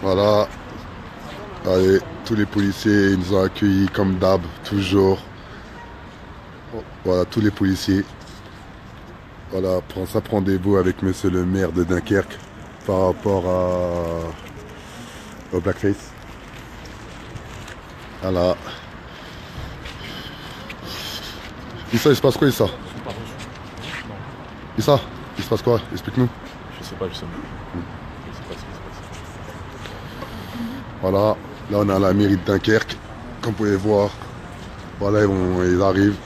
Voilà. Allez, tous les policiers ils nous ont accueillis comme d'hab, toujours. Voilà, tous les policiers. Voilà, ça prend des bouts avec monsieur le maire de Dunkerque par rapport au blackface. Voilà. Issa, il se passe quoi, Issa? Issa, il se passe quoi? Explique-nous. Je sais pas, je sais pas. Je sais pas ce qui se passe. Voilà, là on est à la mairie de Dunkerque, comme vous pouvez voir. Voilà, ils arrivent.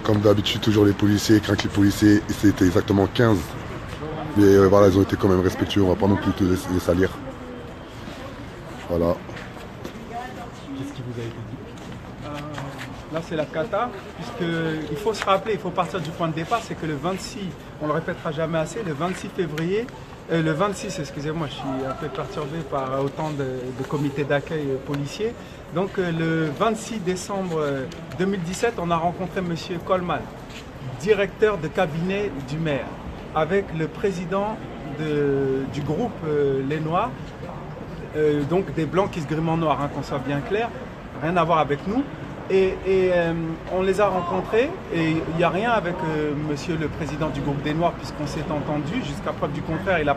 Comme d'habitude, toujours les policiers, craquent les policiers, c'était exactement 15. Mais voilà, ils ont été quand même respectueux, on va pas non plus les salir. Voilà. Qu'est-ce qui vous a été dit? Là, c'est la cata, puisqu'il faut se rappeler, il faut partir du point de départ, c'est que le 26, on le répétera jamais assez, le 26 février, le 26, excusez-moi, je suis un peu perturbé par autant de comités d'accueil policiers. Donc, le 26 décembre 2017, on a rencontré M. Coleman, directeur de cabinet du maire, avec le président du groupe Les Noirs, donc des Blancs qui se griment en noir, hein, qu'on soit bien clair, rien à voir avec nous. Et on les a rencontrés et il n'y a rien avec monsieur le président du groupe des Noirs puisqu'on s'est entendu, jusqu'à preuve du contraire, il n'a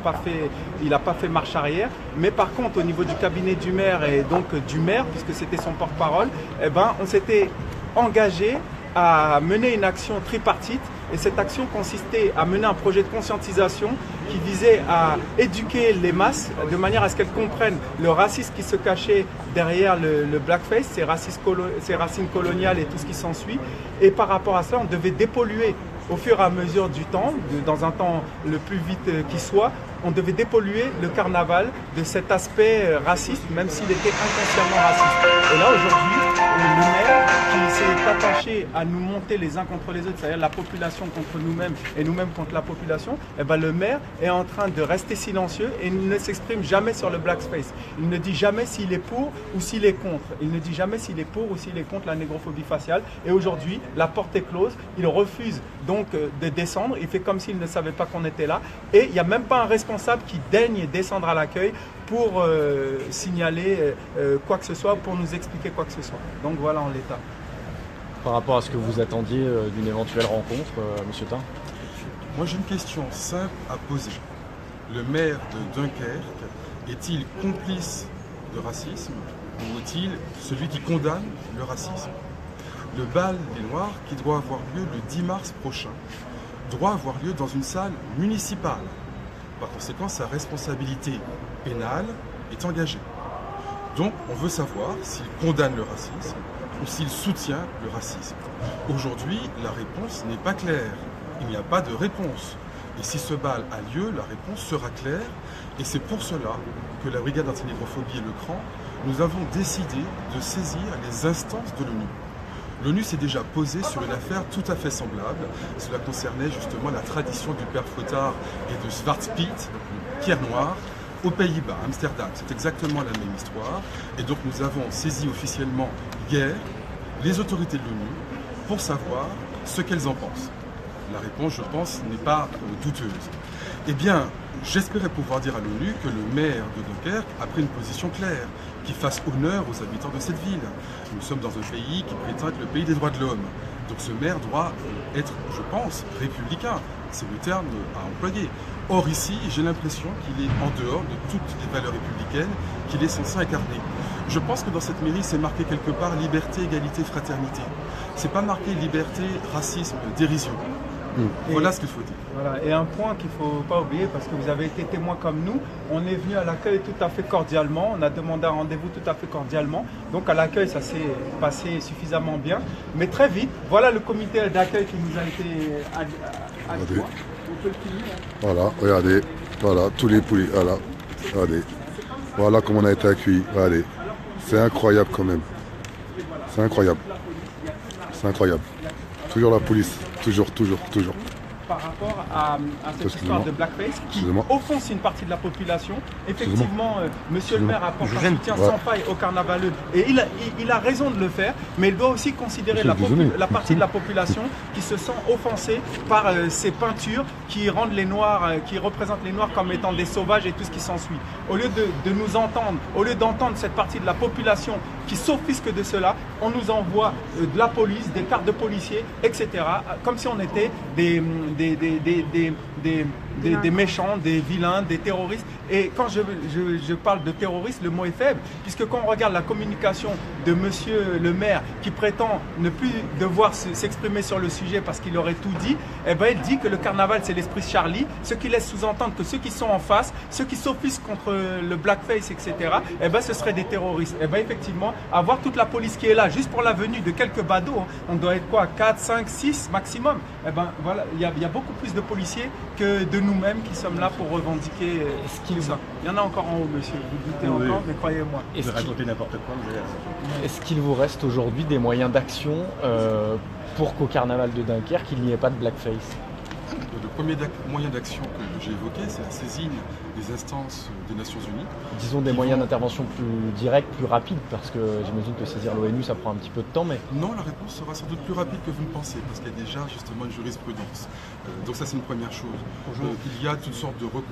pas fait marche arrière. Mais par contre au niveau du cabinet du maire et donc du maire, puisque c'était son porte-parole, eh ben, on s'était engagé à mener une action tripartite. Et cette action consistait à mener un projet de conscientisation qui visait à éduquer les masses de manière à ce qu'elles comprennent le racisme qui se cachait derrière le blackface, ses racines coloniales et tout ce qui s'ensuit. Et par rapport à cela, on devait dépolluer au fur et à mesure du temps, dans un temps le plus vite qui soit, on devait dépolluer le carnaval de cet aspect raciste, même s'il était inconsciemment raciste. Et là, aujourd'hui, le maire qui s'est attaché à nous monter les uns contre les autres, c'est-à-dire la population contre nous-mêmes et nous-mêmes contre la population, eh ben, le maire est en train de rester silencieux et il ne s'exprime jamais sur le blackface. Il ne dit jamais s'il est pour ou s'il est contre. Il ne dit jamais s'il est pour ou s'il est contre la négrophobie faciale. Et aujourd'hui, la porte est close. Il refuse donc de descendre. Il fait comme s'il ne savait pas qu'on était là. Et il n'y a même pas un responsable qui daigne descendre à l'accueil pour signaler quoi que ce soit, pour nous expliquer quoi que ce soit. Donc voilà en l'état. Par rapport à ce que vous attendiez d'une éventuelle rencontre, Monsieur Tin? Moi j'ai une question simple à poser. Le maire de Dunkerque est-il complice de racisme ou est-il celui qui condamne le racisme? Le bal des Noirs, qui doit avoir lieu le 10 mars prochain, doit avoir lieu dans une salle municipale. Par conséquent, sa responsabilité pénale est engagée. Donc, on veut savoir s'il condamne le racisme ou s'il soutient le racisme. Aujourd'hui, la réponse n'est pas claire. Il n'y a pas de réponse. Et si ce bal a lieu, la réponse sera claire. Et c'est pour cela que la Brigade antinégrophobie et le CRAN, nous avons décidé de saisir les instances de l'ONU. L'ONU s'est déjà posée sur une affaire tout à fait semblable. Cela concernait justement la tradition du père Fouettard et de Zwarte Piet, pierre noire, aux Pays-Bas, à Amsterdam. C'est exactement la même histoire. Et donc nous avons saisi officiellement hier les autorités de l'ONU pour savoir ce qu'elles en pensent. La réponse, je pense, n'est pas douteuse. Eh bien, j'espérais pouvoir dire à l'ONU que le maire de Dunkerque a pris une position claire, qui fasse honneur aux habitants de cette ville. Nous sommes dans un pays qui prétend être le pays des droits de l'homme. Donc ce maire doit être, je pense, républicain. C'est le terme à employer. Or ici, j'ai l'impression qu'il est en dehors de toutes les valeurs républicaines qu'il est censé incarner. Je pense que dans cette mairie, c'est marqué quelque part liberté, égalité, fraternité. C'est pas marqué liberté, racisme, dérision. Voilà ce qu'il faut dire. Voilà. Et un point qu'il ne faut pas oublier, parce que vous avez été témoin comme nous, on est venu à l'accueil tout à fait cordialement, on a demandé un rendez-vous tout à fait cordialement, donc à l'accueil ça s'est passé suffisamment bien, mais très vite, voilà le comité d'accueil qui nous a été adjoint. On peut le filmer, hein. Voilà, regardez. Voilà, tous les poulies. Voilà, regardez. Voilà comment on a été accueillis. Regardez. C'est incroyable quand même. C'est incroyable. C'est incroyable. Toujours la police. Toujours. Par rapport à cette histoire de blackface qui, au fond, c'est une partie de la population. Effectivement, monsieur le maire apporte un soutien sans faille au carnavaleux et il a raison de le faire, mais il doit aussi considérer la partie de la population qui se sent offensée par ces peintures qui rendent les Noirs, qui représentent les Noirs comme étant des sauvages et tout ce qui s'ensuit. Au lieu de nous entendre, au lieu d'entendre cette partie de la population qui s'offusque de cela, on nous envoie de la police, des cartes de policiers, etc. Comme si on était des méchants, des vilains, des terroristes. Et quand je parle de terroristes, le mot est faible, puisque quand on regarde la communication de monsieur le maire qui prétend ne plus devoir s'exprimer sur le sujet parce qu'il aurait tout dit, eh ben, il dit que le carnaval c'est l'esprit Charlie, ce qui laisse sous-entendre que ceux qui sont en face, ceux qui s'offusquent contre le blackface, etc., eh ben, ce seraient des terroristes. Eh ben, effectivement, avoir toute la police qui est là, juste pour la venue de quelques badauds, on doit être quoi, 4, 5, 6 maximum. Eh ben, voilà, il y a beaucoup plus de policiers que de nous-mêmes qui sommes là pour revendiquer ça. Il y en a encore en haut, monsieur, vous doutez encore, mais croyez-moi. Vous racontez n'importe quoi, vous allez... Est-ce qu'il vous reste aujourd'hui des moyens d'action pour qu'au carnaval de Dunkerque, il n'y ait pas de blackface? Le premier moyen d'action que j'ai évoqué, c'est la saisine des instances des Nations Unies. Disons des moyens d'intervention plus directs, plus rapides, parce que j'imagine que saisir l'ONU, ça prend un petit peu de temps, mais... Non, la réponse sera sans doute plus rapide que vous ne pensez, parce qu'il y a déjà justement une jurisprudence. Donc ça, c'est une première chose. Il y a toutes sortes de recours,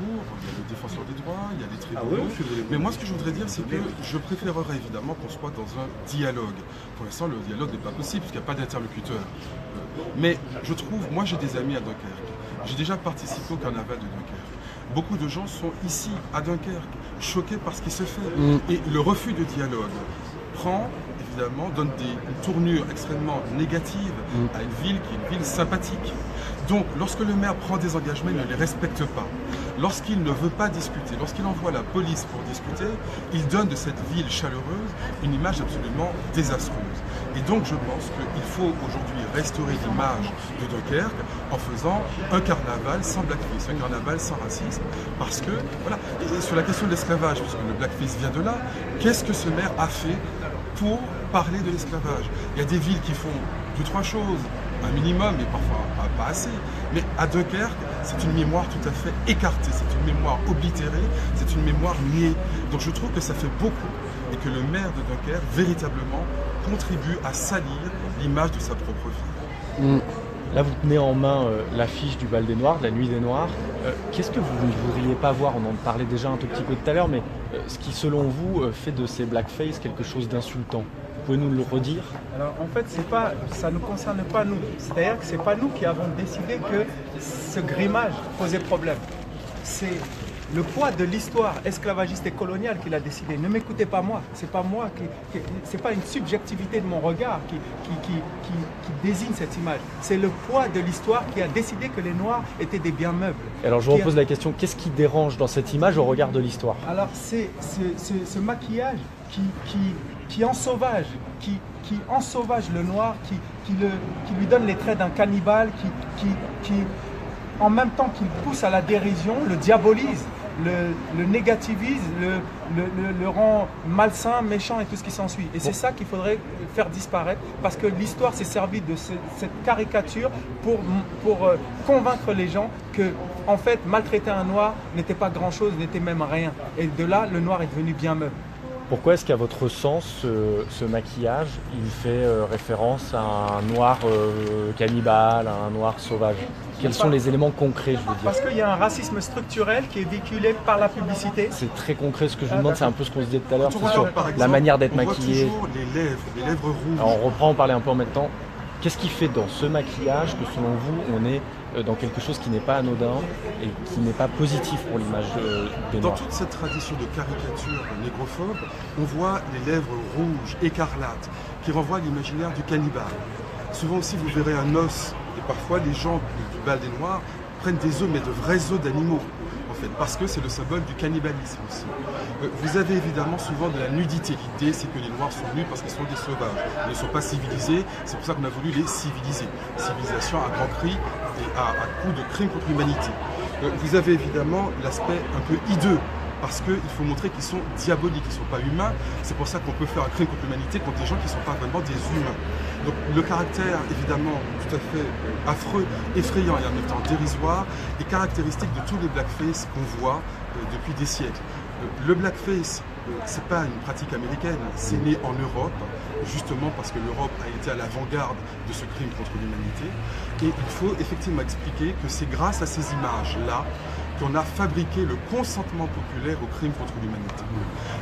il y a le défenseur des droits, il y a les tribunaux. Mais moi, ce que je voudrais dire, c'est que je préférerais évidemment qu'on soit dans un dialogue. Pour l'instant, le dialogue n'est pas possible, puisqu'il n'y a pas d'interlocuteur. Mais je trouve, moi j'ai des amis à Dunkerque. J'ai déjà participé au carnaval de Dunkerque. Beaucoup de gens sont ici, à Dunkerque, choqués par ce qui se fait. Et le refus de dialogue donne une tournure extrêmement négative à une ville qui est une ville sympathique. Donc, lorsque le maire prend des engagements, il ne les respecte pas. Lorsqu'il ne veut pas discuter, lorsqu'il envoie la police pour discuter, il donne de cette ville chaleureuse une image absolument désastreuse. Et donc, je pense qu'il faut aujourd'hui restaurer l'image de Dunkerque en faisant un carnaval sans blackface, un carnaval sans racisme. Parce que, voilà, et sur la question de l'esclavage, puisque le blackface vient de là, qu'est-ce que ce maire a fait pour parler de l'esclavage? Il y a des villes qui font 2-3 choses, un minimum, mais parfois pas assez. Mais à Dunkerque, c'est une mémoire tout à fait écartée, c'est une mémoire oblitérée, c'est une mémoire niée. Donc je trouve que ça fait beaucoup et que le maire de Dunkerque, véritablement, contribue à salir l'image de sa propre ville. Là, vous tenez en main l'affiche du Bal des Noirs, de la Nuit des Noirs. Qu'est-ce que vous ne voudriez pas voir? On en parlait déjà un tout petit peu tout à l'heure, mais ce qui, selon vous, fait de ces blackface quelque chose d'insultant. Vous pouvez nous le redire? Alors, en fait, ça ne nous concerne pas nous. C'est-à-dire que ce n'est pas nous qui avons décidé que ce grimage posait problème. C'est le poids de l'histoire esclavagiste et coloniale qui l'a décidé. Ne m'écoutez pas moi. C'est pas moi c'est pas une subjectivité de mon regard qui désigne cette image. C'est le poids de l'histoire qui a décidé que les Noirs étaient des biens meubles. Alors je vous repose la question, qu'est-ce qui dérange dans cette image au regard de l'histoire? Alors c'est ce maquillage qui ensauvage, qui ensauvage le noir, qui lui donne les traits d'un cannibale, qui en même temps qu'il pousse à la dérision, le diabolise, le négativise, le rend malsain, méchant et tout ce qui s'ensuit. Et c'est ça qu'il faudrait faire disparaître, parce que l'histoire s'est servie de cette caricature pour convaincre les gens que, en fait, maltraiter un noir n'était pas grand-chose, n'était même rien. Et de là, le noir est devenu bien meuble. Pourquoi est-ce qu'à votre sens, ce maquillage, il fait référence à un noir cannibale, à un noir sauvage? Quels sont les éléments concrets, je veux dire? Parce qu'il y a un racisme structurel qui est véhiculé par la publicité. C'est très concret ce que je vous demande, c'est un peu ce qu'on se disait tout à l'heure, c'est sur par exemple, la manière d'être on maquillé. voit toujours les lèvres rouges. Alors on reprend, on parlait un peu en même temps. Qu'est-ce qui fait dans ce maquillage que, selon vous, on est dans quelque chose qui n'est pas anodin et qui n'est pas positif pour l'image des Noirs? Dans toute cette tradition de caricature négrophobe, on voit les lèvres rouges, écarlates, qui renvoient à l'imaginaire du cannibale. Souvent aussi, vous verrez un os, et parfois les gens du Bal des Noirs prennent des os, mais de vrais os d'animaux, en fait, parce que c'est le symbole du cannibalisme aussi. Vous avez évidemment souvent de la nudité. L'idée, c'est que les Noirs sont nus parce qu'ils sont des sauvages. Ils ne sont pas civilisés, c'est pour ça qu'on a voulu les civiliser. Civilisation à grands cris et à coups de crimes contre l'humanité. Vous avez évidemment l'aspect un peu hideux parce qu'il faut montrer qu'ils sont diaboliques, ils ne sont pas humains. C'est pour ça qu'on peut faire un crime contre l'humanité contre des gens qui ne sont pas vraiment des humains. Donc le caractère, évidemment, tout à fait affreux, effrayant et en même temps dérisoire, est caractéristique de tous les blackface qu'on voit depuis des siècles. Le blackface, c'est pas une pratique américaine, c'est né en Europe, justement parce que l'Europe a été à l'avant-garde de ce crime contre l'humanité. Et il faut effectivement expliquer que c'est grâce à ces images-là qu'on a fabriqué le consentement populaire au crime contre l'humanité.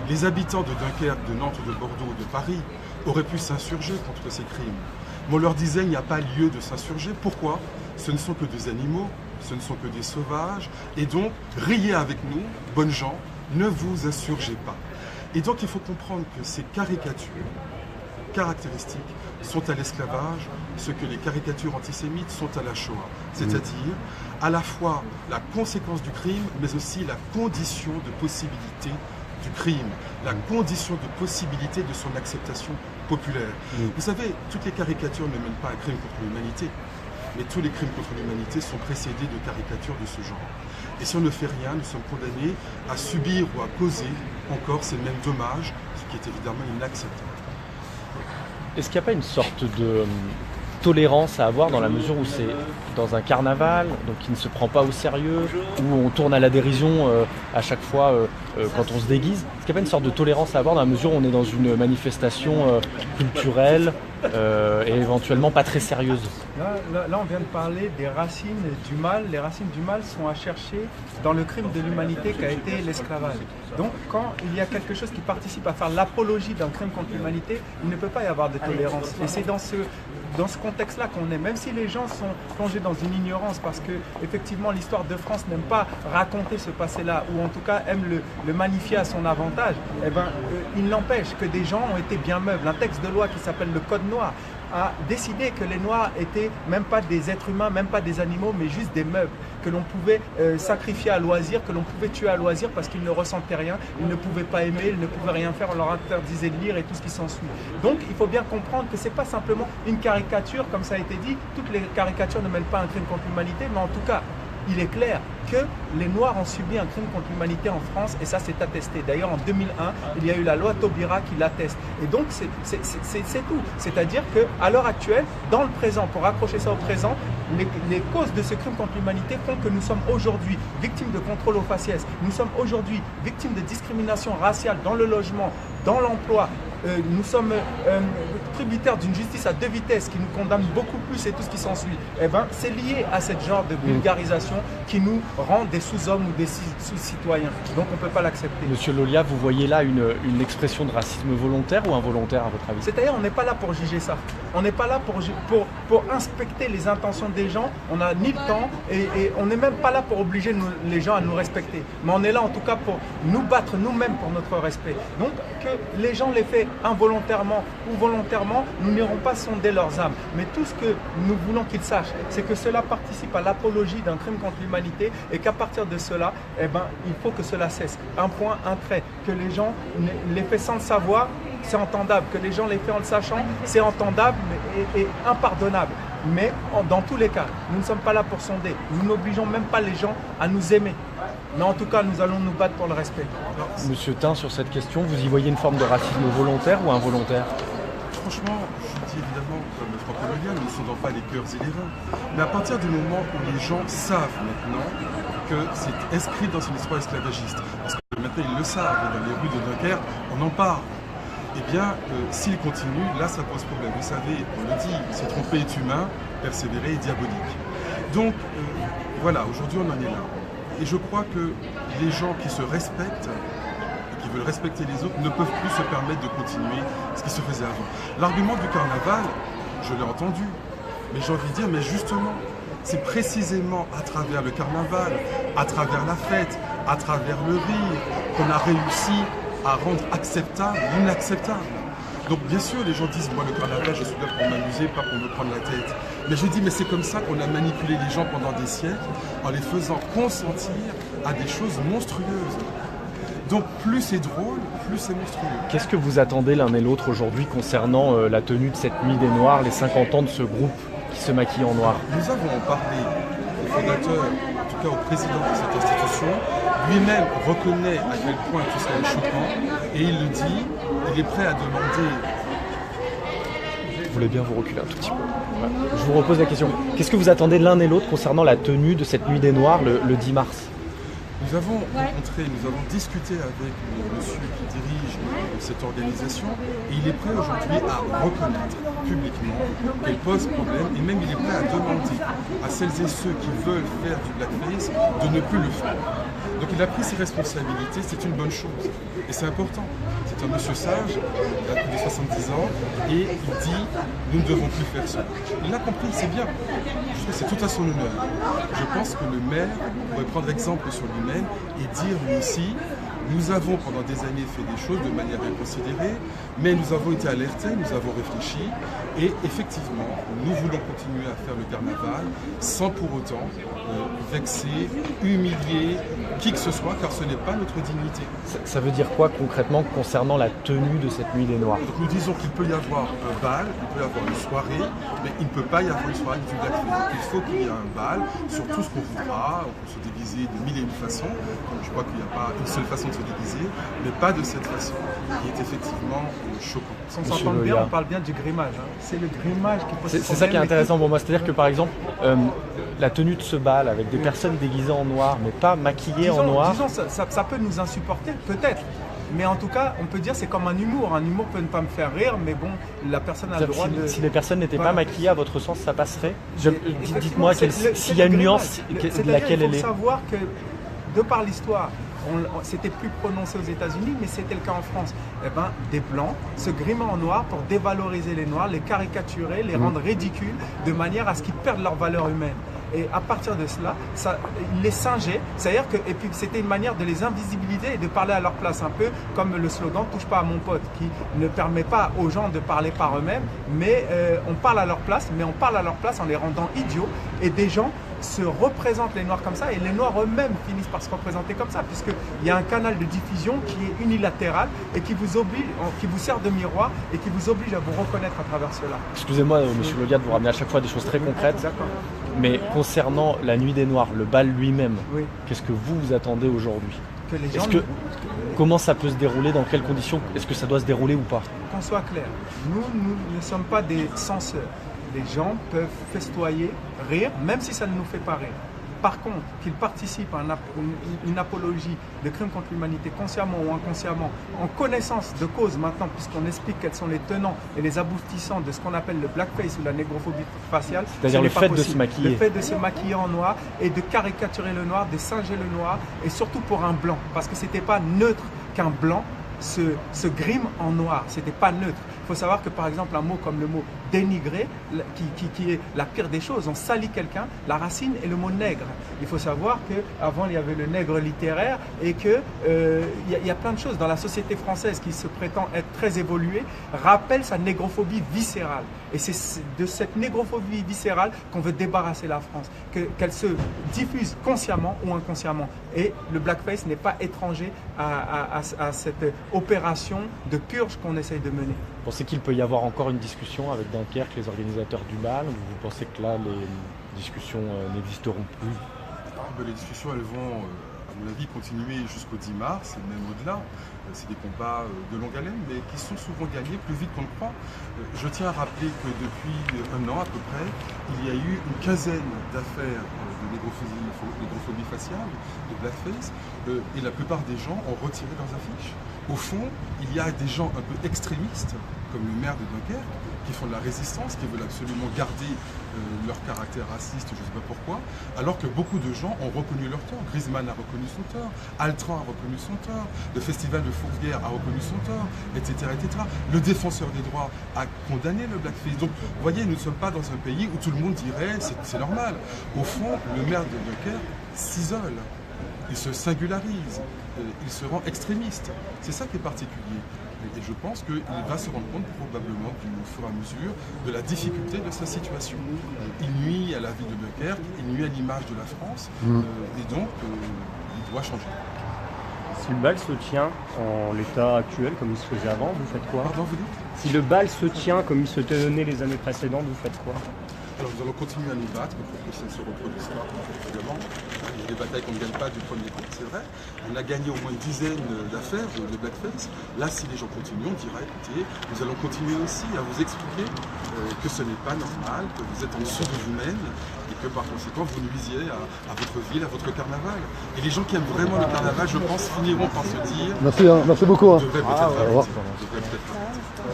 Les habitants de Dunkerque, de Nantes, de Bordeaux, de Paris auraient pu s'insurger contre ces crimes. Mais on leur disait qu'il n'y a pas lieu de s'insurger. Pourquoi ? Ce ne sont que des animaux, ce ne sont que des sauvages. Et donc, riez avec nous, bonnes gens, ne vous insurgez pas. Et donc il faut comprendre que ces caricatures caractéristiques sont à l'esclavage, ce que les caricatures antisémites sont à la Shoah. C'est-à-dire à la fois la conséquence du crime, mais aussi la condition de possibilité du crime, la condition de possibilité de son acceptation populaire. Vous savez, toutes les caricatures ne mènent pas à un crime contre l'humanité, mais tous les crimes contre l'humanité sont précédés de caricatures de ce genre. Et si on ne fait rien, nous sommes condamnés à subir ou à causer encore ces mêmes dommages, ce qui est évidemment inacceptable. Est-ce qu'il n'y a pas une sorte de tolérance à avoir dans la mesure où c'est dans un carnaval, donc qui ne se prend pas au sérieux, où on tourne à la dérision à chaque fois quand on se déguise? Est-ce qu'il n'y a pas une sorte de tolérance à avoir dans la mesure où on est dans une manifestation culturelle et éventuellement pas très sérieuse? Là, on vient de parler des racines du mal. Les racines du mal sont à chercher dans le crime de l'humanité qu'a été l'esclavage. Donc, quand il y a quelque chose qui participe à faire l'apologie d'un crime contre l'humanité, il ne peut pas y avoir de tolérance. Et c'est dans ce contexte-là qu'on est, même si les gens sont plongés dans une ignorance, parce que effectivement l'histoire de France n'aime pas raconter ce passé-là, ou en tout cas aime le magnifier à son avantage, eh ben, il n'empêche que des gens ont été bien meubles. Un texte de loi qui s'appelle le Code noir a décidé que les Noirs étaient même pas des êtres humains, même pas des animaux, mais juste des meubles, que l'on pouvait sacrifier à loisir, que l'on pouvait tuer à loisir parce qu'ils ne ressentaient rien, ils ne pouvaient pas aimer, ils ne pouvaient rien faire, on leur interdisait de lire et tout ce qui s'ensuit. Donc il faut bien comprendre que ce n'est pas simplement une caricature, comme ça a été dit, toutes les caricatures ne mènent pas un crime contre l'humanité, mais en tout cas, il est clair que les Noirs ont subi un crime contre l'humanité en France et ça c'est attesté. D'ailleurs en 2001, il y a eu la loi Taubira qui l'atteste. Et donc c'est tout. C'est-à-dire qu'à l'heure actuelle, dans le présent, pour raccrocher ça au présent, les causes de ce crime contre l'humanité font que nous sommes aujourd'hui victimes de contrôle aux faciès. Nous sommes aujourd'hui victimes de discrimination raciale dans le logement, dans l'emploi. Nous sommes tributaires d'une justice à deux vitesses qui nous condamne beaucoup plus et tout ce qui s'ensuit. Eh ben, c'est lié à ce genre de vulgarisation qui nous rend des sous-hommes ou des sous-citoyens. Donc on ne peut pas l'accepter. Monsieur Lolia, vous voyez là une expression de racisme volontaire ou involontaire à votre avis? C'est-à-dire on n'est pas là pour juger ça. On n'est pas là pour inspecter les intentions des gens. On n'a ni le temps et on n'est même pas là pour obliger les gens à nous respecter. Mais on est là en tout cas pour nous battre nous-mêmes pour notre respect. Donc que les gens les fassent involontairement ou volontairement, nous n'irons pas sonder leurs âmes. Mais tout ce que nous voulons qu'ils sachent, c'est que cela participe à l'apologie d'un crime contre l'humanité et qu'à partir de cela, eh ben, il faut que cela cesse. Un point, un trait. Que les gens les fassent sans le savoir, c'est entendable. Que les gens les fassent en le sachant, c'est entendable et impardonnable. Mais dans tous les cas, nous ne sommes pas là pour sonder. Nous n'obligeons même pas les gens à nous aimer. Mais en tout cas, nous allons nous battre pour le respect. Monsieur Tin, sur cette question, vous y voyez une forme de racisme volontaire ou involontaire? Franchement, je dis évidemment, comme le franco-colonial, nous ne sondons pas les cœurs et les reins. Mais à partir du moment où les gens savent maintenant que c'est inscrit dans une histoire esclavagiste, parce que maintenant ils le savent, dans les rues de Dunkerque, on en parle. Eh bien, s'ils continuent, là ça pose problème. Vous savez, on le dit, se tromper est humain, persévérer est diabolique. Donc, voilà, aujourd'hui on en est là. Et je crois que les gens qui se respectent et qui veulent respecter les autres ne peuvent plus se permettre de continuer ce qui se faisait avant. L'argument du carnaval, je l'ai entendu, mais j'ai envie de dire, mais justement, c'est précisément à travers le carnaval, à travers la fête, à travers le rire, qu'on a réussi à rendre acceptable l'inacceptable. Donc bien sûr, les gens disent, moi le carnaval, je suis là pour m'amuser, pas pour me prendre la tête. Mais je dis, mais c'est comme ça qu'on a manipulé les gens pendant des siècles, en les faisant consentir à des choses monstrueuses. Donc plus c'est drôle, plus c'est monstrueux. Qu'est-ce que vous attendez l'un et l'autre aujourd'hui concernant la tenue de cette Nuit des Noirs, les 50 ans de ce groupe qui se maquille en noir? Nous avons parlé au fondateur, en tout cas au président de cette institution, lui-même reconnaît à quel point tout cela est choquant et il le dit, il est prêt à demander. Vous voulez bien vous reculer un tout petit peu. Voilà. Je vous repose la question. Qu'est-ce que vous attendez l'un et l'autre concernant la tenue de cette nuit des Noirs le 10 mars? Nous avons rencontré, nous avons discuté avec le monsieur qui dirige cette organisation et il est prêt aujourd'hui à reconnaître publiquement qu'elle pose problème et même il est prêt à demander à celles et ceux qui veulent faire du blackface de ne plus le faire. Donc il a pris ses responsabilités, c'est une bonne chose et c'est important. C'est un monsieur sage, il a plus de 70 ans et il dit nous ne devons plus faire ça. Il l'a compris, c'est bien. Je trouve que c'est tout à son honneur. Je pense que le maire pourrait prendre exemple sur lui-même et dire lui aussi nous avons pendant des années fait des choses de manière inconsidérée, mais nous avons été alertés, nous avons réfléchi et effectivement nous voulons continuer à faire le carnaval sans pour autant vexer, humilier qui que ce soit car ce n'est pas notre dignité. Ça veut dire quoi concrètement concernant la tenue de cette nuit des Noirs? Donc nous disons qu'il peut y avoir un bal, il peut y avoir une soirée, mais il ne peut pas y avoir une soirée du blackface. Il faut qu'il y ait un bal sur tout ce qu'on voudra, on peut se déguiser de mille et une façons. Je crois qu'il n'y a pas une seule façon de se déguiser, mais pas de cette façon, qui est effectivement choquant. On s'entend bien, on parle bien du grimage. Hein. C'est le grimage qui pose problème. C'est ça qui est intéressant pour moi, c'est-à-dire que par exemple, la tenue de ce bal avec des personnes déguisées en noir, mais pas maquillées en noir. Disons, ça peut nous insupporter, peut-être. Mais en tout cas, on peut dire c'est comme un humour. Un humour peut ne pas me faire rire, mais bon, la personne a le droit de... Si les personnes n'étaient pas maquillées, à votre sens, ça passerait? Dites-moi s'il y a une nuance de laquelle elle est. Il faut savoir que, de par l'histoire, c'était plus prononcé aux États-Unis, mais c'était le cas en France. Eh ben, des Blancs se grimaient en noir pour dévaloriser les Noirs, les caricaturer, les rendre ridicules, de manière à ce qu'ils perdent leur valeur humaine. Et à partir de cela, ils les singeaient, c'est-à-dire que, et puis c'était une manière de les invisibiliser et de parler à leur place, un peu comme le slogan « Touche pas à mon pote », qui ne permet pas aux gens de parler par eux-mêmes, mais on parle à leur place, mais on parle à leur place en les rendant idiots, et des gens se représentent les Noirs comme ça, et les Noirs eux-mêmes finissent par se représenter comme ça, puisqu'il y a un canal de diffusion qui est unilatéral et qui vous oblige, qui vous sert de miroir et qui vous oblige à vous reconnaître à travers cela. Excusez-moi, monsieur Loga, de vous ramener à chaque fois des choses très concrètes. D'accord. Mais concernant la Nuit des Noirs, le bal lui-même, oui. Qu'est-ce que vous attendez aujourd'hui? Que les gens Comment ça peut se dérouler? Dans quelles conditions? Est-ce que ça doit se dérouler ou pas? Qu'on soit clair, nous ne sommes pas des censeurs. Les gens peuvent festoyer, rire, même si ça ne nous fait pas rire. Par contre, qu'ils participent à une apologie de crimes contre l'humanité, consciemment ou inconsciemment, en connaissance de cause maintenant, puisqu'on explique quels sont les tenants et les aboutissants de ce qu'on appelle le blackface ou la négrophobie faciale. C'est-à-dire le fait de se maquiller. Le fait de se maquiller en noir et de caricaturer le noir, de singer le noir, et surtout pour un blanc, parce que c'était pas neutre qu'un blanc se grime en noir, c'était pas neutre. Il faut savoir que par exemple un mot comme le mot dénigrer, qui est la pire des choses, on salit quelqu'un, la racine est le mot nègre. Il faut savoir qu'avant il y avait le nègre littéraire et qu'il y a plein de choses dans la société française qui se prétend être très évoluée, rappelle sa négrophobie viscérale. Et c'est de cette négrophobie viscérale qu'on veut débarrasser la France, qu'elle se diffuse consciemment ou inconsciemment. Et le blackface n'est pas étranger à cette opération de purge qu'on essaye de mener. Vous pensez qu'il peut y avoir encore une discussion avec Dunkerque, les organisateurs du bal, ou vous pensez que là, les discussions n'existeront plus? Les discussions, elles vont, à mon avis, continuer jusqu'au 10 mars, et même au-delà. C'est des combats de longue haleine, mais qui sont souvent gagnés plus vite qu'on le croit. Je tiens à rappeler que depuis un an à peu près, il y a eu une quinzaine d'affaires de négrophobie faciale, de blackface, et la plupart des gens ont retiré leurs affiches. Au fond, il y a des gens un peu extrémistes, comme le maire de Dunkerque, qui font de la résistance, qui veulent absolument garder leur caractère raciste, je ne sais pas pourquoi, alors que beaucoup de gens ont reconnu leur tort. Griezmann a reconnu son tort, Altran a reconnu son tort, le festival de Fourvière a reconnu son tort, etc., etc. Le défenseur des droits a condamné le blackface. Donc, vous voyez, nous ne sommes pas dans un pays où tout le monde dirait c'est normal. Au fond, le maire de Dunkerque s'isole. Il se singularise, il se rend extrémiste. C'est ça qui est particulier. Et je pense qu'il va se rendre compte probablement au fur et à mesure de la difficulté de sa situation. Il nuit à la ville de Dunkerque, il nuit à l'image de la France, et donc il doit changer. Si le bal se tient en l'état actuel, comme il se faisait avant, vous faites quoi? Pardon, vous dites? Si le bal se tient comme il se tenait les années précédentes, vous faites quoi? Alors nous allons continuer à nous battre pour que ça ne se reproduise pas, évidemment. Il y a des batailles qu'on ne gagne pas du premier coup, c'est vrai. On a gagné au moins une dizaine d'affaires de blackface. Là, si les gens continuent, on dira, écoutez, nous allons continuer aussi à vous expliquer que ce n'est pas normal, que vous êtes en dessous de vous-même et que par conséquent, vous nuisiez à votre ville, à votre carnaval. Et les gens qui aiment vraiment le carnaval, je pense, finiront par se dire... Merci, hein, merci beaucoup. Hein. Devrait peut-être arrêter.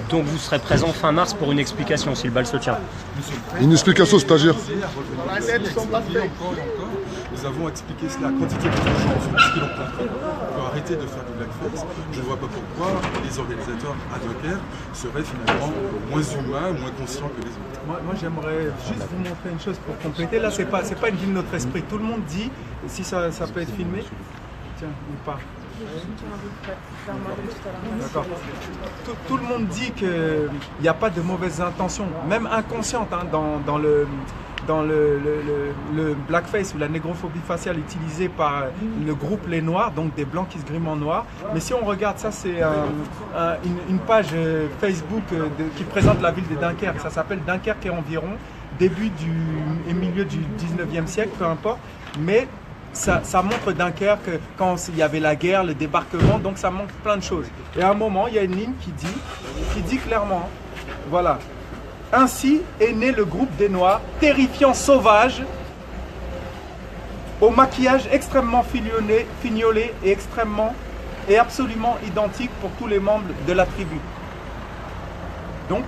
Donc vous serez présent fin mars pour une explication si le bal se tient. Une explication, c'est-à-dire Nous avons expliqué cela à quantité de gens ce qu'ils ont compris. Pour arrêter de faire du blackface, je ne vois pas pourquoi les organisateurs à Dunkerque seraient finalement moins humains, moins conscients que les autres. Moi j'aimerais juste vous montrer une chose pour compléter. Là, c'est pas une ville de notre esprit. Tout le monde dit, si ça peut être filmé, tiens, il part. D'accord. Tout le monde dit qu'il n'y a pas de mauvaises intentions, même inconscientes, hein, dans le blackface ou la négrophobie faciale utilisée par le groupe Les Noirs, donc des blancs qui se griment en noir. Mais si on regarde ça, c'est une page Facebook qui présente la ville de Dunkerque. Ça s'appelle Dunkerque et environ, début et milieu du 19e siècle, peu importe. Mais ça montre Dunkerque quand il y avait la guerre, le débarquement, donc ça montre plein de choses. Et à un moment, il y a une ligne qui dit clairement, voilà, ainsi est né le groupe des Noirs, terrifiant, sauvage, au maquillage extrêmement fignolé et absolument identique pour tous les membres de la tribu. Donc,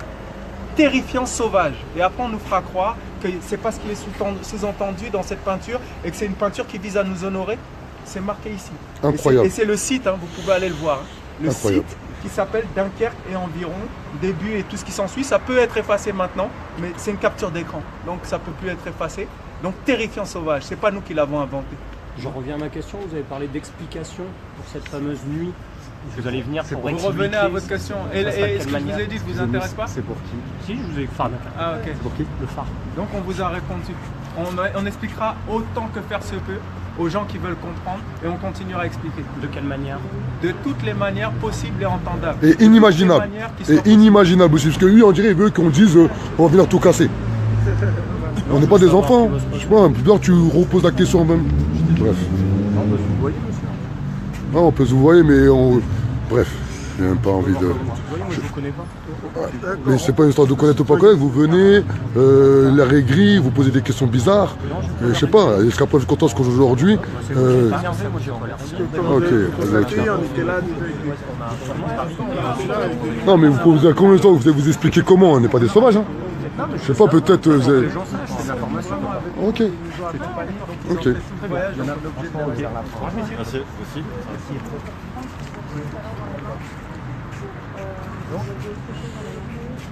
terrifiant, sauvage. Et après, on nous fera croire que c'est parce qu'il est sous-entendu dans cette peinture et que c'est une peinture qui vise à nous honorer. C'est marqué ici. Incroyable. Et c'est le site, hein, vous pouvez aller le voir. Hein. Le Incroyable. site qui s'appelle Dunkerque et environ, début et tout ce qui s'ensuit. Ça peut être effacé maintenant, mais c'est une capture d'écran. Donc ça ne peut plus être effacé. Donc terrifiant, sauvage. C'est pas nous qui l'avons inventé. Je reviens à ma question, vous avez parlé d'explication pour cette fameuse nuit. Vous allez venir pour Vous expliquer. revenez à votre question. Et ce que je vous ai dit, ça vous intéresse pas? C'est pour qui? Si, je vous ai phare Dakar. Ah ok. C'est pour qui? Le phare. Donc on vous a répondu. On expliquera autant que faire se peut aux gens qui veulent comprendre et on continuera à expliquer. De quelle manière? De toutes les manières possibles et entendables. Et inimaginable. Et inimaginable aussi, parce que lui, on dirait, il veut qu'on dise on va venir tout casser. On n'est pas des enfants. Je sais pas, plus tard tu reposes la question même. Bref. Non, bah, vous voyez, monsieur. Non, on peut se vous voyez, mais on. Bref, j'ai même pas envie de. Vous voyez, moi je vous connais pas. Mais c'est pas une histoire de connaître ou pas connaître, vous venez, l'air est gris, vous posez des questions bizarres. Je sais pas, jusqu'à preuve contente qu'aujourd'hui. Pas énervé, moi j'ai pas l'air. Ok, non mais vous pouvez combien de temps vous allez vous expliquer comment, on n'est pas des sauvages hein. Je sais pas, peut-être vous avez... Les gens savent, c'est de l'information. Ok. Ok. Merci aussi.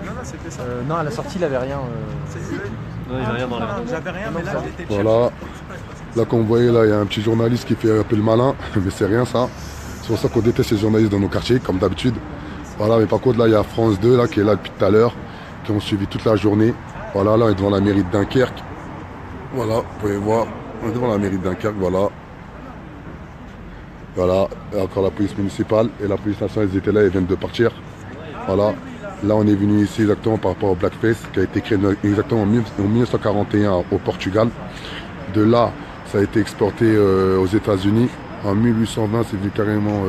Non, c'était ça. Non, à la sortie, il avait rien. Non, il n'y a rien dans la. J'avais rien, mais là j'étais Voilà. Là, comme vous voyez, là, il y a un petit journaliste qui fait un peu le malin, mais c'est rien ça. C'est pour ça qu'on déteste ces journalistes dans nos quartiers, comme d'habitude. Voilà, mais par contre, là, il y a France 2 là, qui est là depuis tout à l'heure, qui ont suivi toute la journée. Voilà, là, on est devant la mairie de Dunkerque. Voilà, vous pouvez voir, on est devant la mairie de Dunkerque, voilà. Voilà, et encore la police municipale et la police nationale, ils étaient là, ils viennent de partir. Voilà, là on est venu ici exactement par rapport au blackface qui a été créé exactement en 1941 au Portugal. De là, ça a été exporté aux États-Unis. En 1820, c'est devenu carrément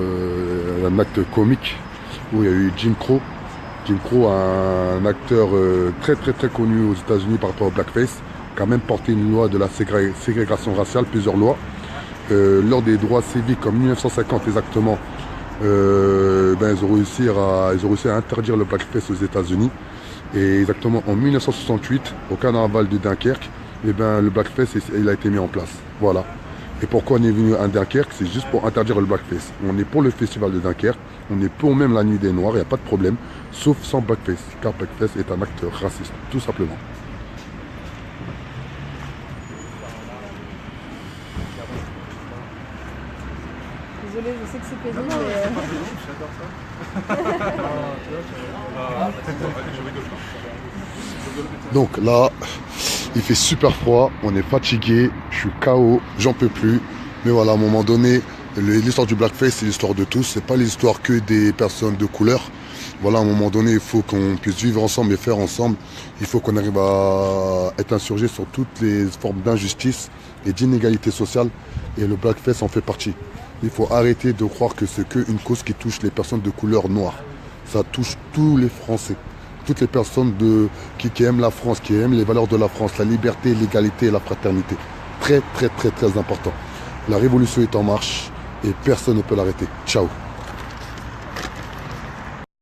un acte comique où il y a eu Jim Crow. Jim Crow, un acteur très connu aux États-Unis par rapport au blackface, qui a même porté une loi de la ségrégation raciale, plusieurs lois. Lors des droits civiques en 1950 exactement, ils ont réussi à interdire le blackface aux États-Unis. Et exactement en 1968, au carnaval de Dunkerque, le blackface il a été mis en place. Voilà. Et pourquoi on est venu à Dunkerque? C'est juste pour interdire le blackface. On est pour le festival de Dunkerque, on est pour même la nuit des Noirs, il n'y a pas de problème, sauf sans blackface, car blackface est un acte raciste, tout simplement. Désolée, je sais que c'est pénible, mais... Donc là, il fait super froid, on est fatigué, je suis KO, j'en peux plus. Mais voilà, à un moment donné, l'histoire du blackface, c'est l'histoire de tous. C'est pas l'histoire que des personnes de couleur. Voilà, à un moment donné, il faut qu'on puisse vivre ensemble et faire ensemble. Il faut qu'on arrive à être insurgé sur toutes les formes d'injustice et d'inégalité sociale. Et le blackface en fait partie. Il faut arrêter de croire que c'est qu'une cause qui touche les personnes de couleur noire. Ça touche tous les Français. Toutes les personnes qui aiment la France, qui aiment les valeurs de la France, la liberté, l'égalité et la fraternité. Très, très, très, très important. La révolution est en marche et personne ne peut l'arrêter. Ciao.